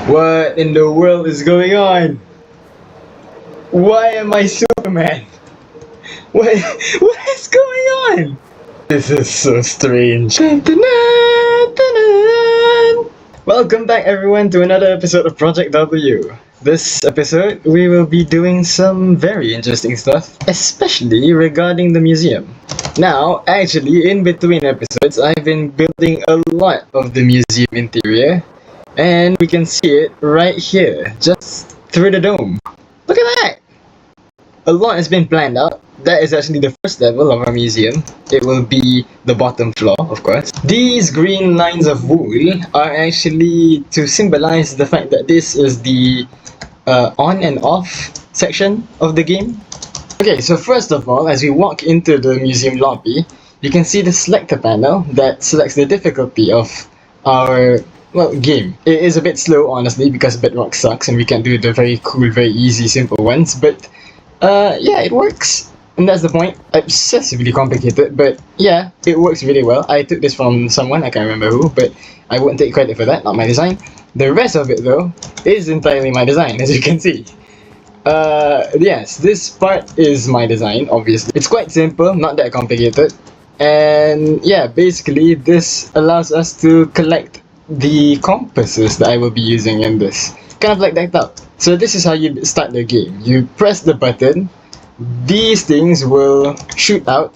What in the world is going on? Why am I Superman? What, what is going on? This is so strange. Dun, dun, dun, dun, dun. Welcome back everyone to another episode of Project W. This episode, we will be doing some very interesting stuff, especially regarding the museum. Now, actually, in between episodes, I've been building a lot of the museum interior, and we can see it right here, just through the dome. Look at that! A lot has been planned out. That is actually the first level of our museum. It will be the bottom floor, of course. These green lines of wool are actually to symbolize the fact that this is the on and off section of the game. Okay, so first of all, as we walk into the museum lobby, you can see the selector panel that selects the difficulty of our game. It is a bit slow, honestly, because Bedrock sucks and we can't do the very cool, very easy, simple ones, but yeah, it works. And that's the point. Obsessively complicated, but yeah, it works really well. I took this from someone, I can't remember who, but I won't take credit for that, not my design. The rest of it, though, is entirely my design, as you can see. Yes, this part is my design, obviously. It's quite simple, not that complicated. And yeah, basically, this allows us to collect the compasses that I will be using in this. Kind of like that out. So this is how you start the game. You press the button, these things will shoot out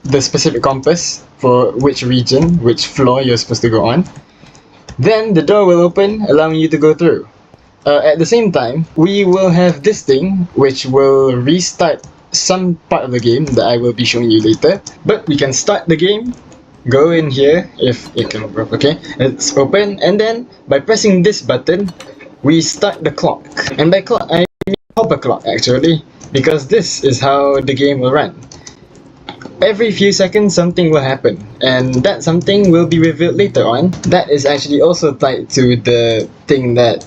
the specific compass for which region, which floor you're supposed to go on. Then the door will open, allowing you to go through. At the same time, we will have this thing which will restart some part of the game that I will be showing you later. But we can start the game, go in here, if it can work, okay, it's open, and then by pressing this button, we start the clock. And by clock, I mean hopper clock actually, because this is how the game will run. Every few seconds something will happen, and that something will be revealed later on. That is actually also tied to the thing that,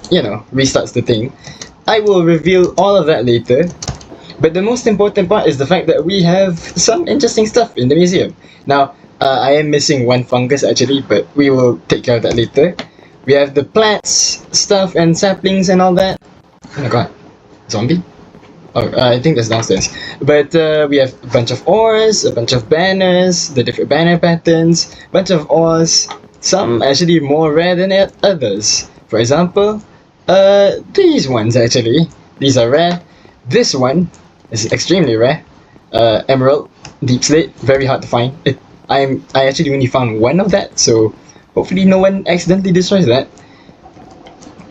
restarts the thing. I will reveal all of that later, but the most important part is the fact that we have some interesting stuff in the museum. Now, I am missing one fungus actually, but we will take care of that later. We have the plants, stuff, and saplings and all that. Oh my god, zombie? Oh, I think that's downstairs. But we have a bunch of ores, a bunch of banners, the different banner patterns, bunch of ores, some actually more rare than others. For example, these ones actually. These are rare. This one is extremely rare. Emerald, deep slate, very hard to find. I actually only found one of that, so hopefully no one accidentally destroys that.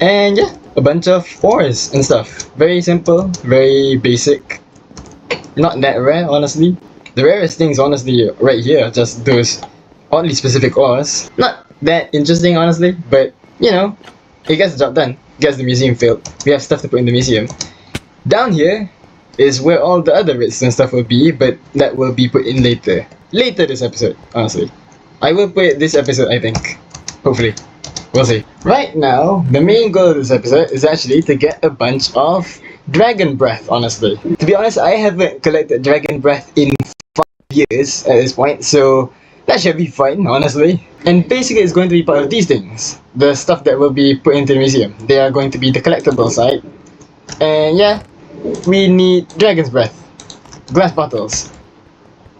And yeah, a bunch of ores and stuff. Very simple, very basic. Not that rare, honestly. The rarest things, honestly, right here are just those oddly specific ores. Not that interesting, honestly, but it gets the job done. Gets the museum filled. We have stuff to put in the museum. Down here is where all the other redstone stuff will be, but that will be put in later. Later this episode, honestly. I will put it this episode, I think. Hopefully. We'll see. Right now, the main goal of this episode is actually to get a bunch of dragon breath, honestly. To be honest, I haven't collected dragon breath in 5 years at this point, so that should be fun, honestly. And basically it's going to be part of these things. The stuff that will be put into the museum. They are going to be the collectible side. And yeah, we need dragon's breath. Glass bottles.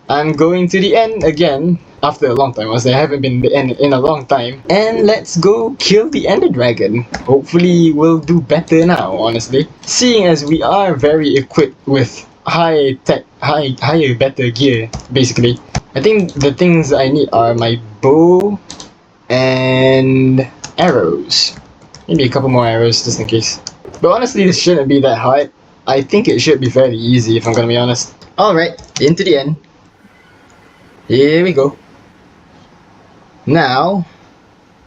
I'm going to the end again after a long time. I haven't been in a long time. And let's go kill the ender dragon. Hopefully we'll do better now, honestly. Seeing as we are very equipped with higher, better gear, basically. I think the things I need are my bow and arrows. Maybe a couple more arrows just in case. But honestly, this shouldn't be that hard. I think it should be fairly easy if I'm gonna be honest. Alright, into the end. Here we go. Now,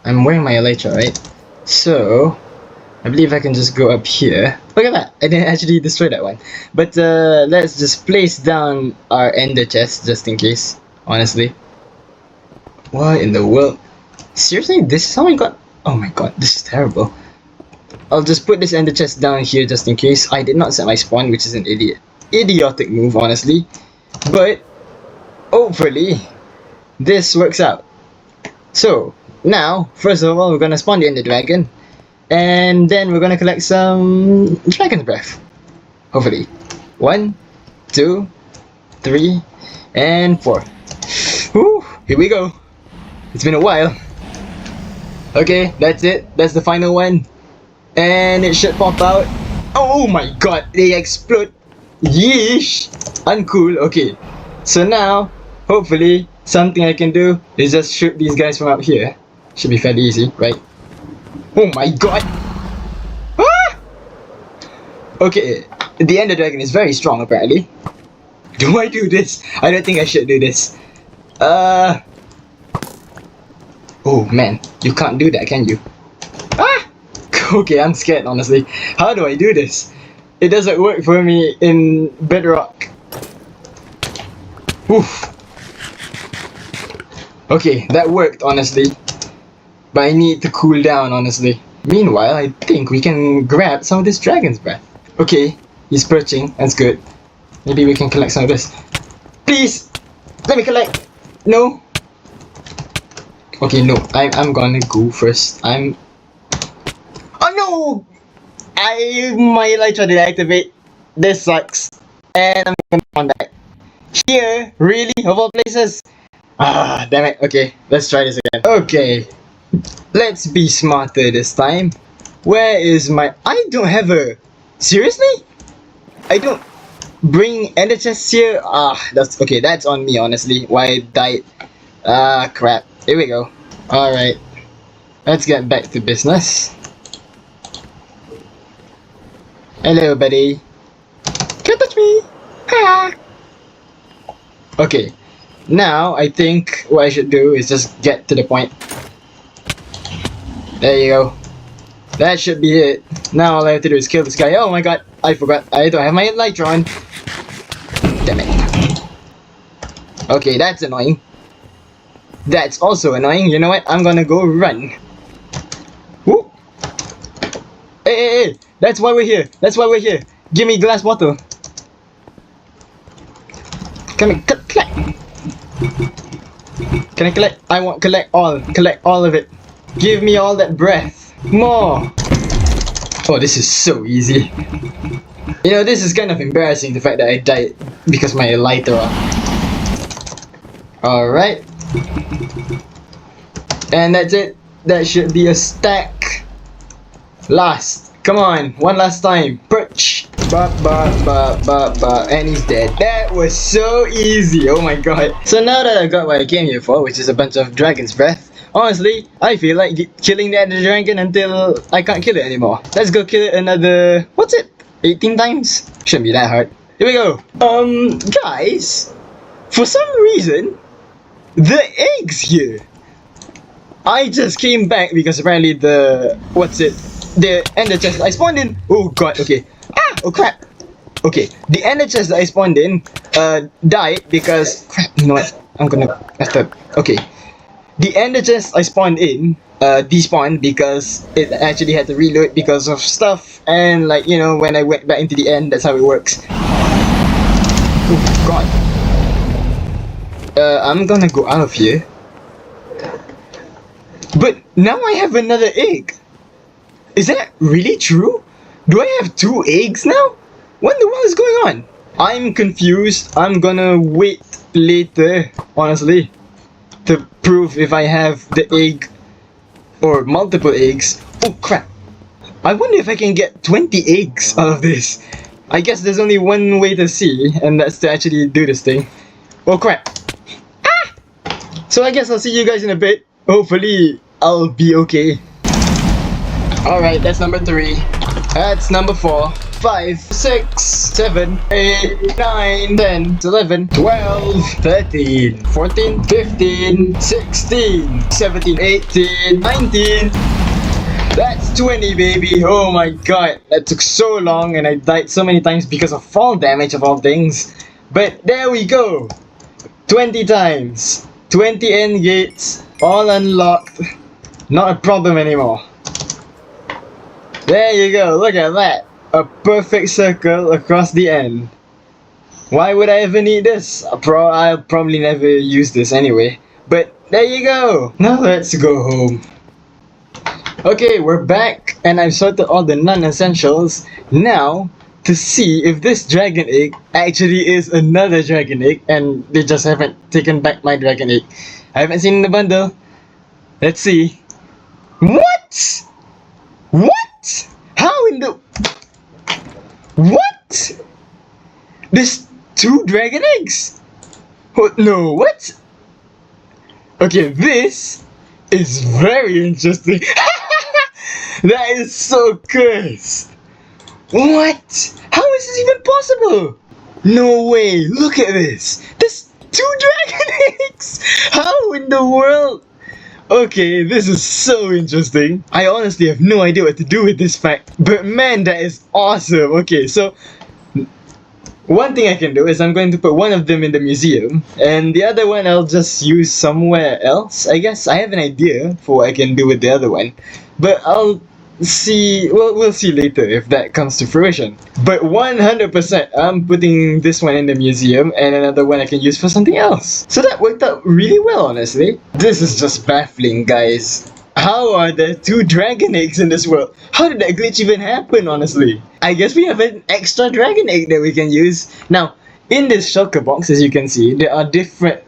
I'm wearing my elytra, right? So, I believe I can just go up here. Look at that! I didn't actually destroy that one. But let's just place down our ender chest just in case, honestly. What in the world? Seriously? This is how I got... Oh my god, this is terrible. I'll just put this ender chest down here just in case. I did not set my spawn, which is an idiotic move, honestly. But hopefully this works out. So now, first of all, we're gonna spawn the ender dragon. And then we're gonna collect some Dragon's Breath. Hopefully. 1, 2, 3, and 4. Whew, here we go. It's been a while. Okay, that's it. That's the final one. And it should pop out. Oh my god, they explode. Yeesh. Uncool. Okay. So now, hopefully, something I can do is just shoot these guys from up here. Should be fairly easy, right? Oh my god. Ah! Okay, the Ender Dragon is very strong apparently. Do I do this? I don't think I should do this. Oh man, you can't do that, can you? Ah! Okay, I'm scared honestly. How do I do this? It doesn't work for me in Bedrock. Oof. Okay, that worked honestly. But I need to cool down honestly. Meanwhile, I think we can grab some of this Dragon's Breath. Okay, he's perching, that's good. Maybe we can collect some of this. Please! Let me collect! No! Okay, no, I'm gonna go first. Oh no! My elytra didn't activate. This sucks. And I'm gonna come back. Here? Really? Of all places? Ah, damn it. Okay, let's try this again. Okay. Let's be smarter this time. Where is my... I don't have a... Seriously? I don't... Bring ender chests here? Ah, that's... Okay, that's on me honestly. Why I died. Ah, crap. Here we go. Alright. Let's get back to business. Hello, buddy. Can't touch me! Ah. Okay. Now, I think what I should do is just get to the point. There you go. That should be it. Now all I have to do is kill this guy. Oh my god, I forgot. I don't have my elytra on. Damn it. Okay, that's annoying. That's also annoying. You know what? I'm gonna go run. Woo! Hey! That's why we're here. That's why we're here. Give me glass bottle. Can I collect? Can I collect? I want collect all. Collect all of it. Give me all that breath. More. Oh, this is so easy. You know, this is kind of embarrassing, the fact that I died because my elytra. Alright. And that's it. That should be a stack. Last. Come on, one last time. Perch. And he's dead. That was so easy. Oh my god. So now that I got what I came here for, which is a bunch of Dragon's Breath, honestly, I feel like killing that dragon until I can't kill it anymore. Let's go kill it another... What's it? 18 times? Shouldn't be that hard. Here we go. Guys, for some reason, the eggs here. I just came back because apparently the... What's it? The ender chest I spawned in. Oh god, okay. Ah! Oh crap. Okay, the ender chest that I spawned in died because... Crap, you know what? I'm gonna... Okay. The ender chest I spawned in despawned because it actually had to reload because of stuff, and like, you know, when I went back into the end, that's how it works. Oh god. I'm gonna go out of here. But now I have another egg. Is that really true? Do I have 2 eggs now? What in the world is going on? I'm confused. I'm gonna wait later, honestly, to prove if I have the egg or multiple eggs. Oh crap. I wonder if I can get 20 eggs out of this. I guess there's only one way to see, and that's to actually do this thing. Oh crap. Ah! So I guess I'll see you guys in a bit. Hopefully I'll be okay. Alright, that's number 3. That's number 4. 5, 6, 7, 8, 9, 10, 11, 12, 13, 14, 15, 16, 17, 18, 19. That's 20, baby. Oh my god. That took so long and I died so many times because of fall damage of all things. But there we go. 20 times. 20 end gates. All unlocked. Not a problem anymore. There you go, look at that. A perfect circle across the end. Why would I ever need this? I'll probably never use this anyway. But there you go. Now let's go home. Okay, we're back, and I've sorted all the non-essentials. Now, to see if this dragon egg actually is another dragon egg, and they just haven't taken back my dragon egg. I haven't seen the bundle. Let's see. What? What? How in the... What? There's two dragon eggs? What? No, what? Okay, this is very interesting. That is so cursed. What? How is this even possible? No way, look at this. There's two dragon eggs. How in the world? Okay, this is so interesting. I honestly have no idea what to do with this fact. But man, that is awesome. Okay, so one thing I can do is I'm going to put one of them in the museum, and the other one I'll just use somewhere else. I guess I have an idea for what I can do with the other one, but I'll see. Well, we'll see later if that comes to fruition. But 100%, I'm putting this one in the museum, and another one I can use for something else. So that worked out really well, honestly. This is just baffling, guys. How are there two dragon eggs in this world? How did that glitch even happen, honestly? I guess we have an extra dragon egg that we can use. Now, in this shulker box, as you can see, there are different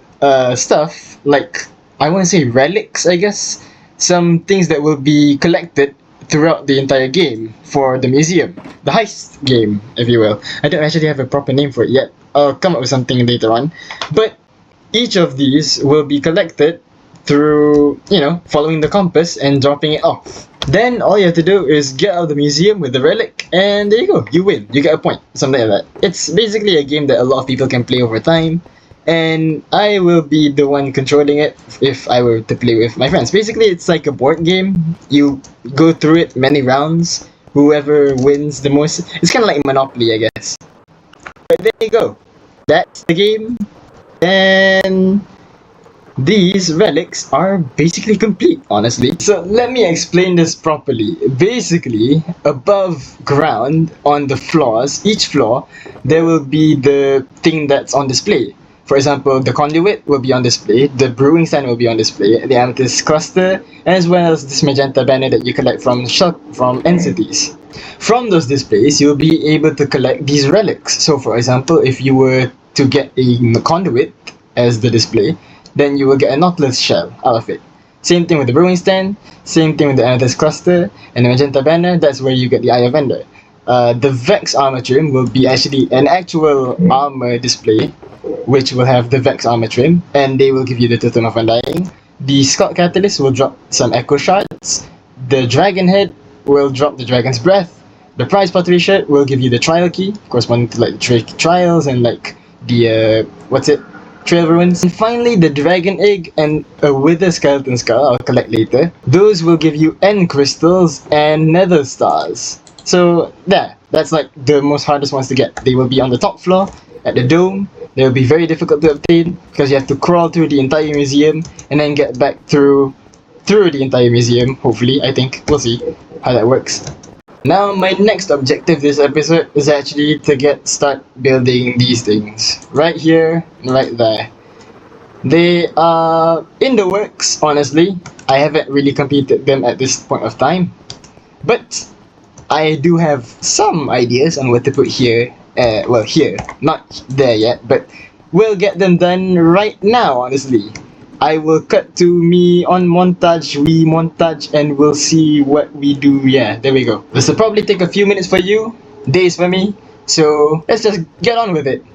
stuff, like, I want to say relics, I guess. Some things that will be collected throughout the entire game for the museum. The heist game, if you will. I don't actually have a proper name for it yet. I'll come up with something later on. But each of these will be collected through, following the compass and dropping it off. Then all you have to do is get out of the museum with the relic, and there you go, you win. You get a point, something like that. It's basically a game that a lot of people can play over time, and I will be the one controlling it if I were to play with my friends. Basically, it's like a board game. You go through it many rounds. Whoever wins the most, it's kind of like Monopoly, I guess. But there you go. That's the game, and these relics are basically complete, honestly. So let me explain this properly. Basically, above ground on the floors, each floor, there will be the thing that's on display. For example, the conduit will be on display, the brewing stand will be on display, the amethyst cluster, as well as this magenta banner that you collect from entities. From those displays, you'll be able to collect these relics. So for example, if you were to get a conduit as the display, then you will get a Nautilus shell out of it. Same thing with the brewing stand, same thing with the amethyst cluster, and the magenta banner, that's where you get the Eye of Ender. The Vex armor trim will be actually an actual armor display, which will have the Vex armor trim, and they will give you the Totem of Undying. The Scott Catalyst will drop some Echo Shards. The Dragon Head will drop the Dragon's Breath. The Prize Pottery shirt will give you the Trial Key, corresponding to like the trials and like the Trail Ruins. And finally, the Dragon Egg and a Wither Skeleton Skull I'll collect later. Those will give you End Crystals and Nether Stars. So that's like the most hardest ones to get. They will be on the top floor, at the dome. They will be very difficult to obtain because you have to crawl through the entire museum and then get back through the entire museum, hopefully. I think. We'll see how that works. Now, my next objective this episode is actually to start building these things. Right here, and right there. They are in the works, honestly. I haven't really completed them at this point of time. But I do have some ideas on what to put here. Here. Not there yet, but we'll get them done right now, honestly. I will cut to me on montage, we montage, and we'll see what we do. Yeah, there we go. This will probably take a few minutes for you, days for me, so let's just get on with it.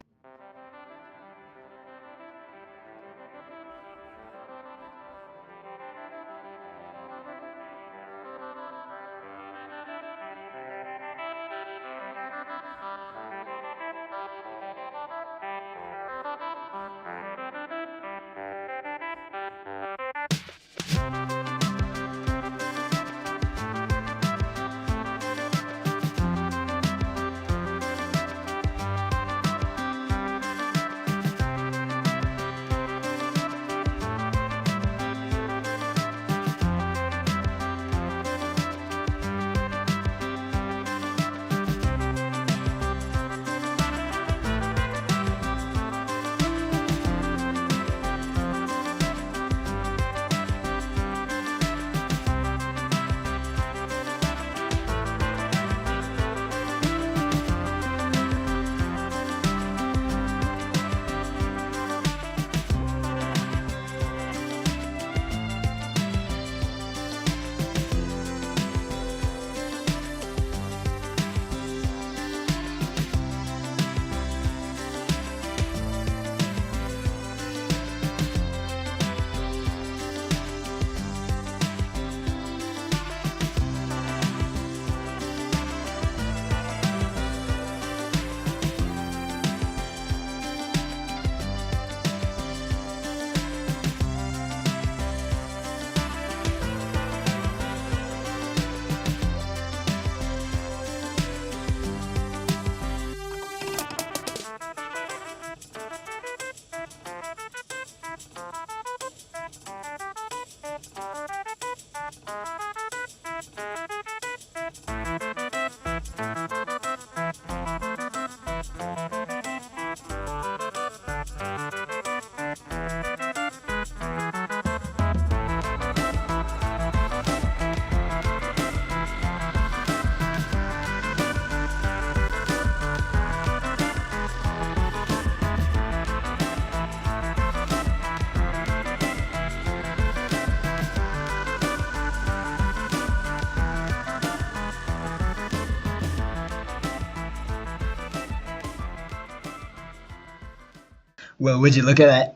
Well, would you look at that?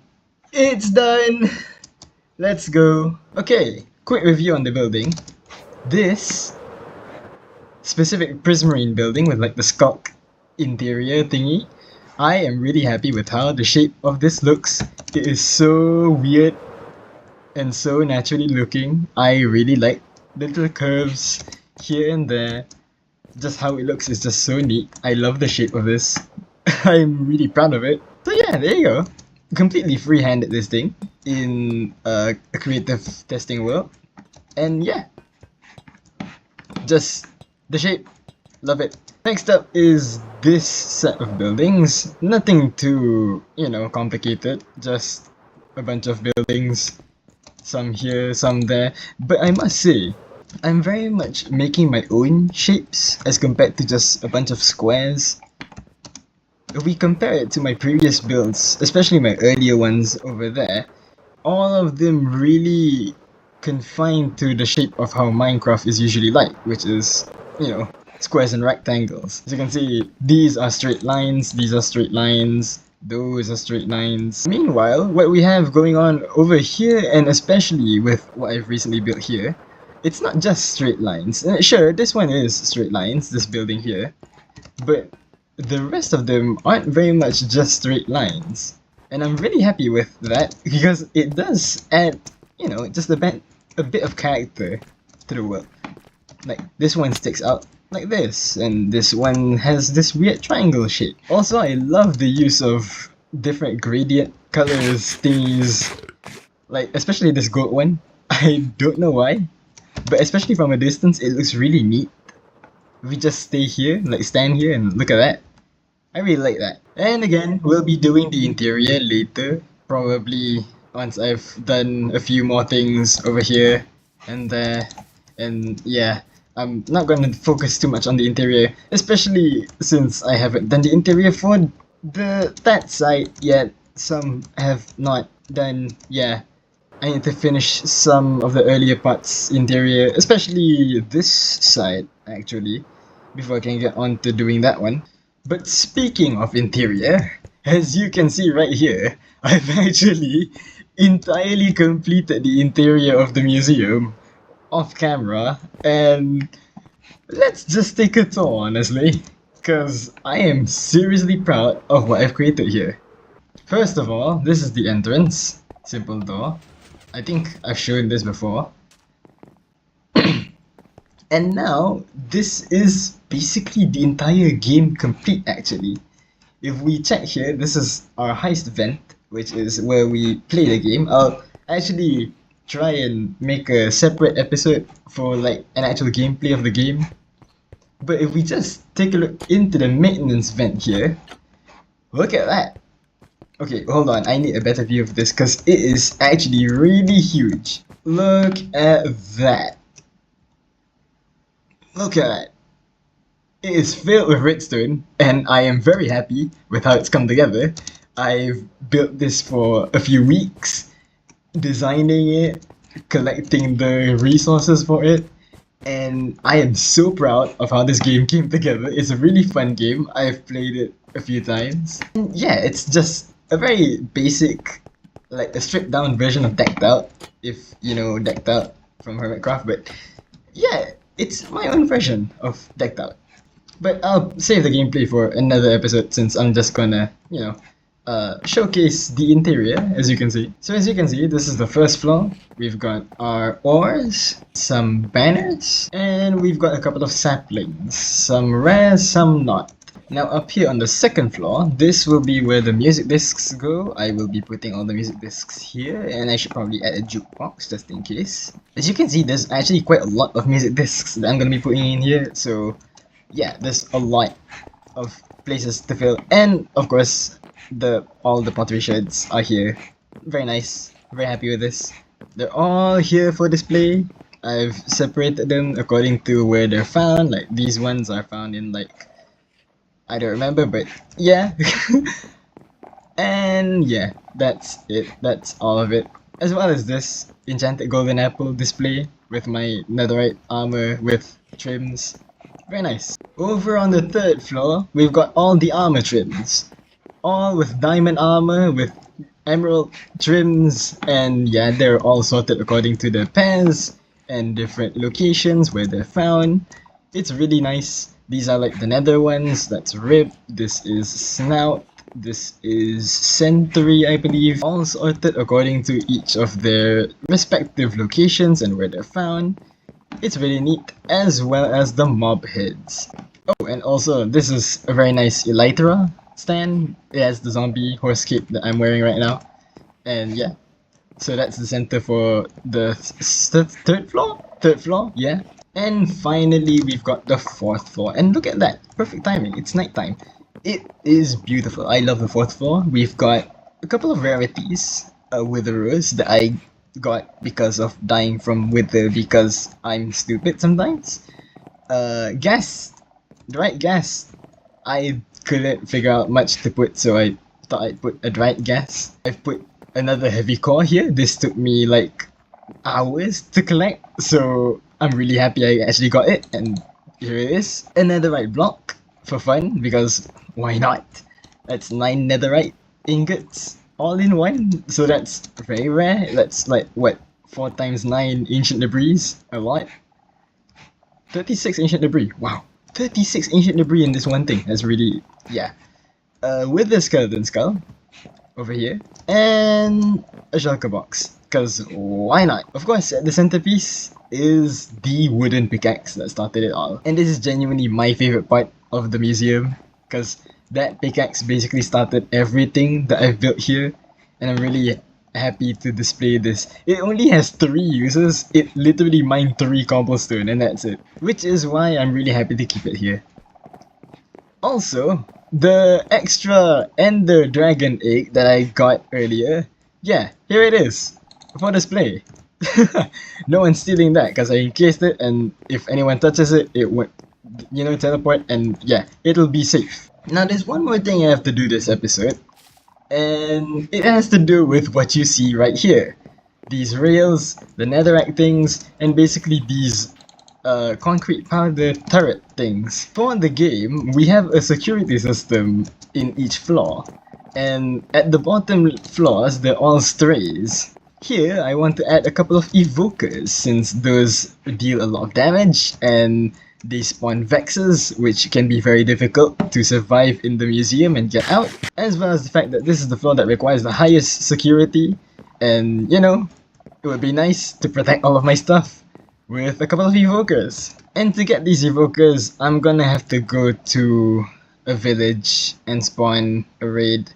It's done! Let's go. Okay, quick review on the building. This specific prismarine building with like the skulk interior thingy, I am really happy with how the shape of this looks. It is so weird and so naturally looking. I really like the little curves here and there. Just how it looks is just so neat. I love the shape of this. I'm really proud of it. So yeah, there you go. Completely free-handed this thing in a creative testing world. And yeah, just the shape. Love it. Next up is this set of buildings. Nothing too, complicated. Just a bunch of buildings. Some here, some there. But I must say, I'm very much making my own shapes as compared to just a bunch of squares. If we compare it to my previous builds, especially my earlier ones over there, all of them really confined to the shape of how Minecraft is usually like, which is, squares and rectangles. As you can see, these are straight lines, these are straight lines, those are straight lines. Meanwhile, what we have going on over here, and especially with what I've recently built here, it's not just straight lines. Sure, this one is straight lines, this building here, but the rest of them aren't very much just straight lines. And I'm really happy with that because it does add, just a bit of character to the world. Like, this one sticks out like this, and this one has this weird triangle shape. Also, I love the use of different gradient colors, thingies, like, especially this gold one. I don't know why, but especially from a distance, it looks really neat. We just stay here, like stand here and look at that. I really like that. And again, we'll be doing the interior later, probably once I've done a few more things over here and there. And yeah, I'm not going to focus too much on the interior, especially since I haven't done the interior for that side yet. Some have not done, yeah. I need to finish some of the earlier parts interior, especially this side actually, before I can get on to doing that one. But speaking of interior, as you can see right here, I've actually entirely completed the interior of the museum off camera, and let's just take a tour honestly, because I am seriously proud of what I've created here. First of all, this is the entrance, simple door. I think I've shown this before. And now, this is basically the entire game complete actually. If we check here, this is our heist vent, which is where we play the game. I'll actually try and make a separate episode for like an actual gameplay of the game. But if we just take a look into the maintenance vent here, look at that. Okay, hold on, I need a better view of this because it is actually really huge. Look at that. Look at that. It is filled with redstone, and I am very happy with how it's come together. I've built this for a few weeks, designing it, collecting the resources for it, and I am so proud of how this game came together. It's a really fun game. I've played it a few times. And yeah, it's just a very basic, like a stripped down version of Decked Out, if you know Decked Out from Hermitcraft, but yeah, it's my own version of Decked Out. But I'll save the gameplay for another episode since I'm just gonna, showcase the interior, as you can see. So as you can see, this is the first floor. We've got our ores, some banners, and we've got a couple of saplings. Some rare, some not. Now up here on the second floor, this will be where the music discs go. I will be putting all the music discs here, and I should probably add a jukebox just in case. As you can see, there's actually quite a lot of music discs that I'm gonna be putting in here, so yeah, there's a lot of places to fill, and of course, all the pottery sherds are here. Very nice, very happy with this. They're all here for display. I've separated them according to where they're found. Like these ones are found in like, I don't remember, but yeah. And yeah, that's it. That's all of it. As well as this enchanted golden apple display with my netherite armor with trims. Very nice. Over on the third floor, we've got all the armor trims. all with diamond armor, with emerald trims, and yeah, they're all sorted according to the pairs and different locations where they're found. It's really nice. These are like the nether ones. That's rib. This is snout. This is century, I believe. All sorted according to each of their respective locations and where they're found. It's really neat, as well as the mob heads. Oh, and also, this is a very nice elytra stand. It has the zombie horse cape that I'm wearing right now. And yeah, so that's the center for the third floor? Third floor, yeah. And finally, we've got the fourth floor. And look at that, perfect timing, it's nighttime. It is beautiful, I love the fourth floor. We've got a couple of rarities, witherers that I got because of dying from wither because I'm stupid sometimes. Gas, dried gas. I couldn't figure out much to put, so I thought I'd put a dried gas. I've put another heavy core here. This took me like hours to collect, so I'm really happy I actually got it, and here it is. A netherite block for fun, because why not? That's 9 netherite ingots all in one, so that's very rare. That's like, what, 4 times 9 ancient debris? A lot. 36 ancient debris, wow. 36 ancient debris in this one thing, that's really, yeah. With the skeleton skull, over here, and a shulker box, because why not? Of course, the centerpiece is the wooden pickaxe that started it all. And this is genuinely my favorite part of the museum, because that pickaxe basically started everything that I've built here, and I'm really happy to display this. It only has 3 uses. It literally mined 3 cobblestone and that's it, which is why I'm really happy to keep it here. Also, the extra ender dragon egg that I got earlier, yeah, here it is, for display. No one's stealing that because I encased it, and if anyone touches it, it would, you know, teleport, and yeah, it'll be safe. Now there's one more thing I have to do this episode, and it has to do with what you see right here. These rails, the netherrack things, and basically these concrete powder turret things. For the game, we have a security system in each floor, and at the bottom floors they're all strays. Here, I want to add a couple of evokers, since those deal a lot of damage, and they spawn vexes, which can be very difficult to survive in the museum and get out, as well as the fact that this is the floor that requires the highest security, and you know, it would be nice to protect all of my stuff with a couple of evokers. And to get these evokers, I'm gonna have to go to a village and spawn a raid.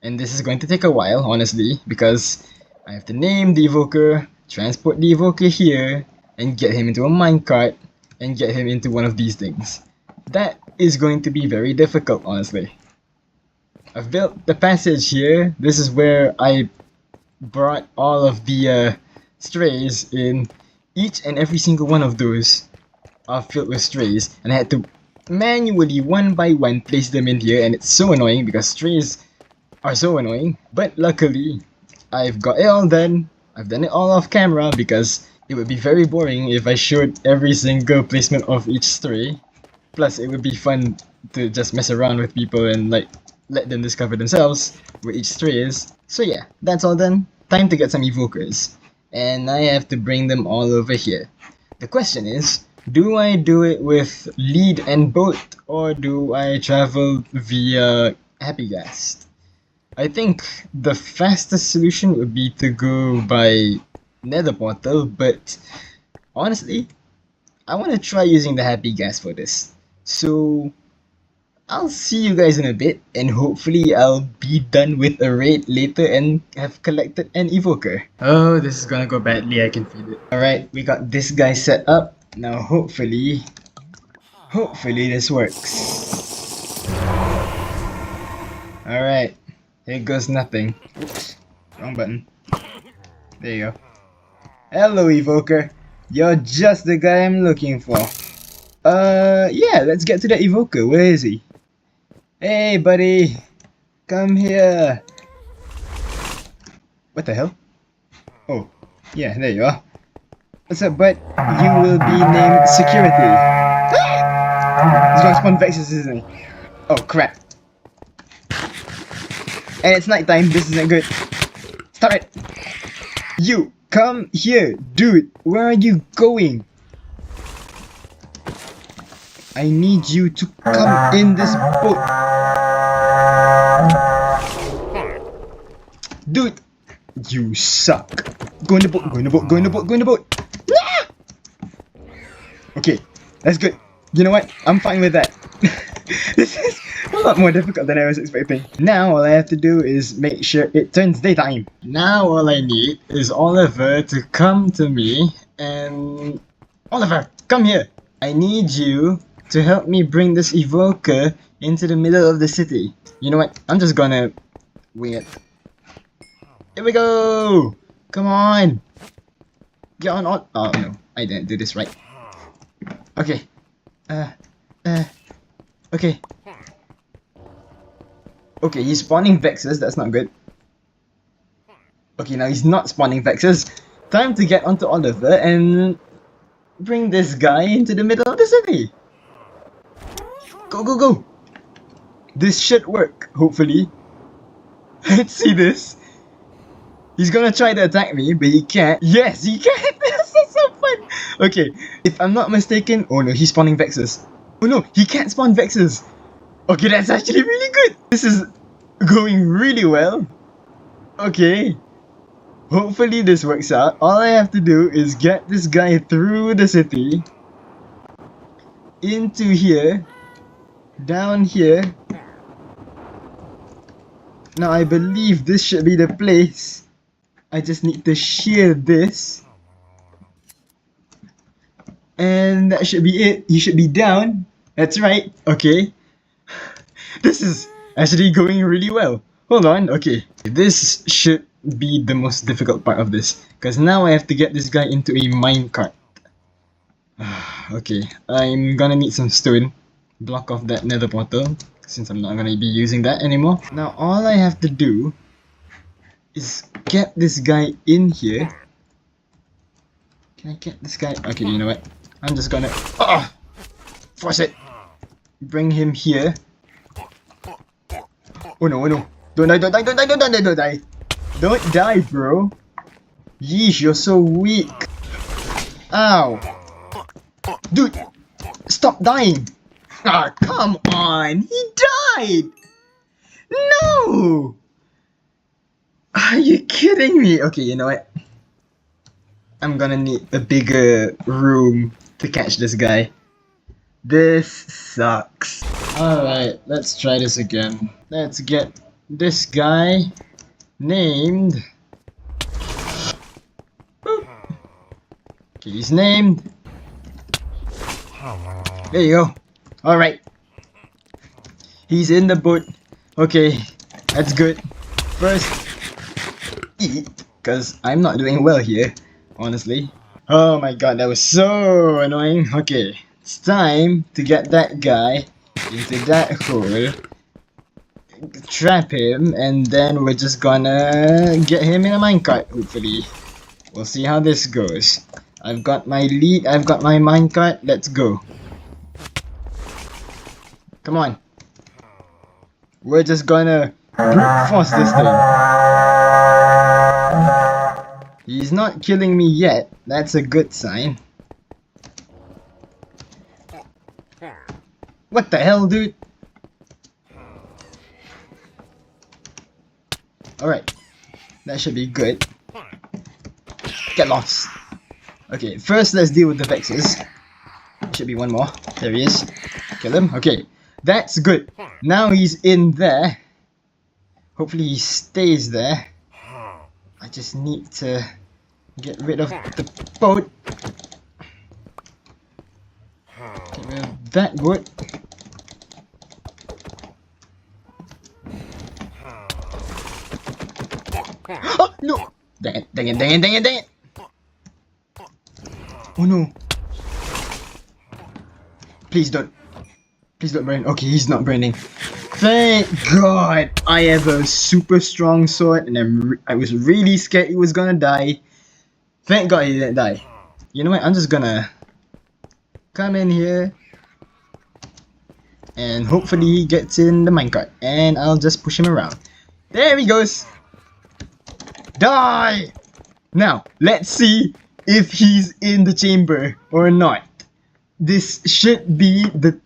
And this is going to take a while, honestly, because I have to name the evoker, transport the evoker here, and get him into a minecart, and get him into one of these things. That is going to be very difficult, honestly. I've built the passage here. This is where I brought all of the strays in. Each and every single one of those are filled with strays, and I had to manually, one by one, place them in here, and it's so annoying because strays are so annoying. But luckily, I've got it all done. I've done it all off camera because it would be very boring if I showed every single placement of each stray. Plus, it would be fun to just mess around with people and like let them discover themselves where each stray is. So yeah, that's all done. Time to get some evokers. And I have to bring them all over here. The question is, do I do it with lead and boat, or do I travel via Happy Gas? I think the fastest solution would be to go by nether portal, but honestly, I want to try using the Happy Gas for this. So I'll see you guys in a bit, and hopefully I'll be done with a raid later and have collected an evoker. Oh, this is gonna go badly, I can feel it. Alright, we got this guy set up. Now hopefully this works. Alright, here goes nothing. Oops, wrong button. There you go. Hello evoker, you're just the guy I'm looking for. Yeah, let's get to the evoker. Where is he? Hey buddy, come here. What the hell? Oh, yeah, there you are. What's up, bud? You will be named Security. Ah! He's gonna spawn vexes, isn't he? Oh crap. And it's nighttime. This isn't good. Stop it. You, come here. Dude, where are you going? I need you to come in this boat. Dude, you suck. Go in the boat, go in the boat, go in the boat, go in the boat. Ah! Okay, that's good. You know what? I'm fine with that. This is a lot more difficult than I was expecting. Now all I have to do is make sure it turns daytime. Now all I need is Oliver to come to me and... Oliver, come here! I need you to help me bring this evoker into the middle of the city. You know what? I'm just gonna wing it. Here we go! Come on! Get on. Oh no, I didn't do this right. Okay. Okay. Okay, he's spawning Vexes, that's not good. Okay, now he's not spawning Vexes. Time to get onto Oliver and bring this guy into the middle of the city. Go, go, go! This should work, hopefully. Let's see this. He's gonna try to attack me, but he can't. Yes, he can! This is so fun! Okay, if I'm not mistaken... Oh no, he's spawning Vexes. Oh no, he can't spawn Vexes! Okay, that's actually really good! This is going really well. Okay. Hopefully this works out. All I have to do is get this guy through the city. Into here. Down here. Now I believe this should be the place. I just need to shear this. And that should be it. He should be down. That's right. Okay. This is actually going really well. Hold on. Okay. This should be the most difficult part of this. Because now I have to get this guy into a minecart. Okay. I'm gonna need some stone. Block off that nether portal. Since I'm not gonna be using that anymore. Now all I have to do is get this guy in here. Can I get this guy? Okay, you know what? I'm just gonna force it. Bring him here. Oh no, oh no. Don't die, don't die, don't die, don't die, don't die. Don't die, bro. Yeesh, you're so weak. Ow. Dude, stop dying. Ah, come on. He died. No. Are you kidding me? Okay, you know what? I'm gonna need a bigger room to catch this guy. This sucks. Alright, let's try this again. Let's get this guy named... Boop. Okay, he's named... There you go. Alright. He's in the boat. Okay, that's good. First, eat, because I'm not doing well here, honestly. Oh my god, that was so annoying. Okay, it's time to get that guy into that hole, trap him, and then we're just gonna get him in a minecart, hopefully. We'll see how this goes. I've got my lead, I've got my minecart, let's go. Come on. We're just gonna brute force this thing. He's not killing me yet. That's a good sign. What the hell, dude? Alright. That should be good. Get lost. Okay, first let's deal with the Vexes. Should be one more. There he is. Kill him. Okay. That's good. Now he's in there. Hopefully he stays there. I just need to get rid of the boat. Get rid of that boat. Oh no! Dang it, dang it, dang it, dang it, dang it! Oh no. Please don't. Please don't burn. Okay, he's not burning. Thank God! I have a super strong sword and I was really scared he was gonna die. Thank God he didn't die. You know what? I'm just gonna come in here and hopefully he gets in the minecart and I'll just push him around. There he goes. Die! Now, let's see if he's in the chamber or not. This should be the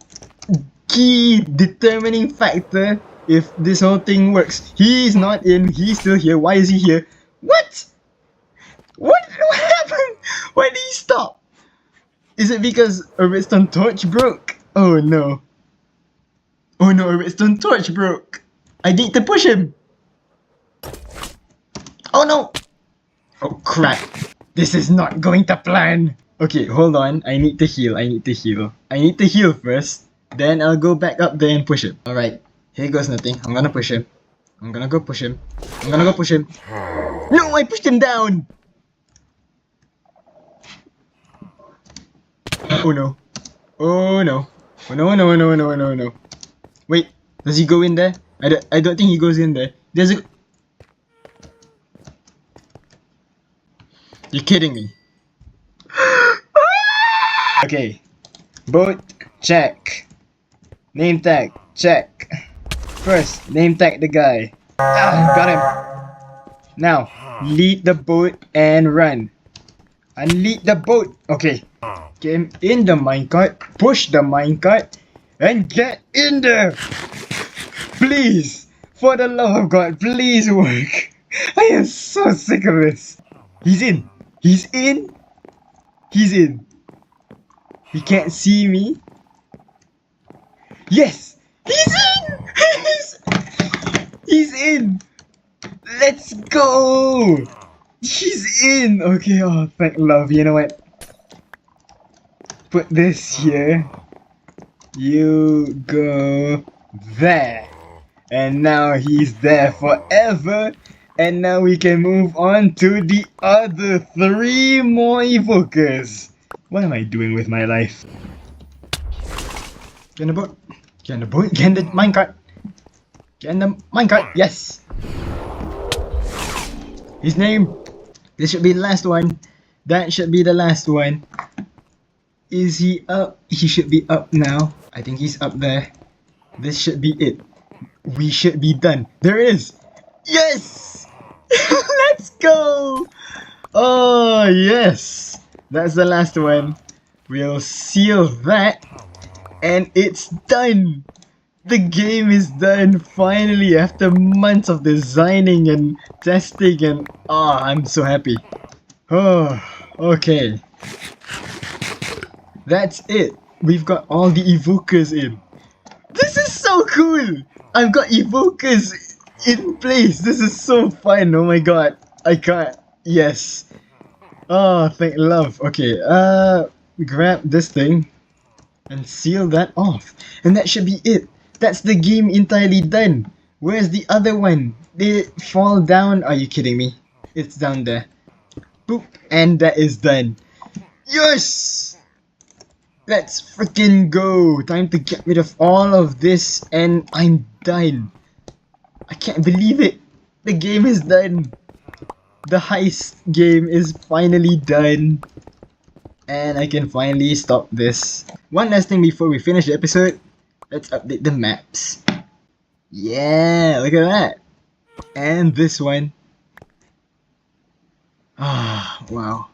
key determining factor if this whole thing works. He's not in, he's still here. Why is he here? What? What happened? Why did he stop? Is it because a redstone torch broke? Oh no. Oh no, a redstone torch broke. I need to push him. Oh no. Oh crap. This is not going to plan. Okay, hold on. I need to heal. I need to heal first. Then I'll go back up there and push him. Alright. Here goes nothing. I'm gonna push him. I'm gonna go push him. No, I pushed him down. Oh no. Oh no. Oh no. Wait, does he go in there? I don't think he goes in there. There's a... You're kidding me. Okay. Boat, check. Name tag, check. First, name tag the guy. Got him. Now, lead the boat and run. Unlead the boat. Okay. Get him in the minecart. Push the minecart. And get in there. Please. For the love of God, please work. I am so sick of this. He's in. He's in. He can't see me. Yes! He's in! He's in! Let's go! He's in! Okay, oh, thank love. You know what? Put this here. You go there. And now he's there forever. And now we can move on to the other 3 more evokers. What am I doing with my life? Get in the boat. Get in the boat. Get in the minecart. Get in the minecart. Yes. His name. This should be the last one. That should be the last one. Is he up? He should be up now. I think he's up there. This should be it. We should be done. There it is. Yes. Let's go. Oh yes. That's the last one. We'll seal that. And it's done! The game is done finally after months of designing and testing and I'm so happy. Oh, okay. That's it. We've got all the evokers in. This is so cool! I've got evokers in place. This is so fun. Oh my god. I can't. Yes. Oh, thank love. Okay, grab this thing and seal that off. And that should be it. That's the game entirely done. Where's the other one? Did it fall down? Are you kidding me? It's down there. Boop. And that is done. Yes! Let's freaking go. Time to get rid of all of this and I'm done. I can't believe it. The game is done. The heist game is finally done. And I can finally stop this. One last thing before we finish the episode. Let's update the maps. Yeah, look at that. And this one. Wow.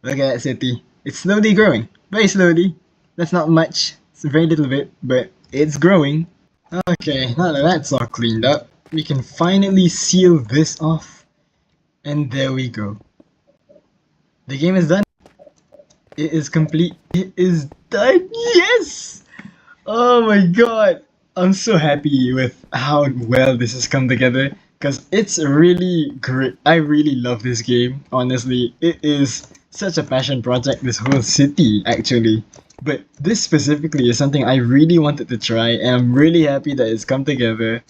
Look at that city. It's slowly growing. Very slowly. That's not much. It's a very little bit, but it's growing. Okay, now that that's all cleaned up, we can finally seal this off. And there we go. The game is done. It is complete. It is done. Yes! Oh my god. I'm so happy with how well this has come together. Because it's really great. I really love this game. Honestly, it is such a passion project, this whole city actually. But this specifically is something I really wanted to try. And I'm really happy that it's come together.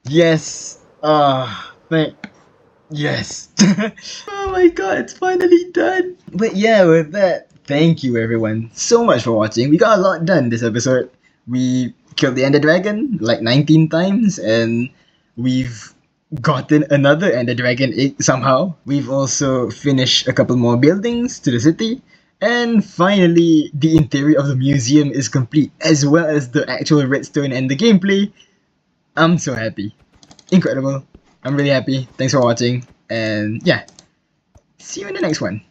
Yes. Yes. Oh my god, it's finally done. But yeah, with that, thank you everyone so much for watching. We got a lot done this episode. We killed the Ender Dragon like 19 times and we've gotten another Ender Dragon egg somehow. We've also finished a couple more buildings to the city. And finally, the interior of the museum is complete as well as the actual redstone and the gameplay. I'm so happy. incredible. I'm really happy. Thanks for watching. And yeah, see you in the next one.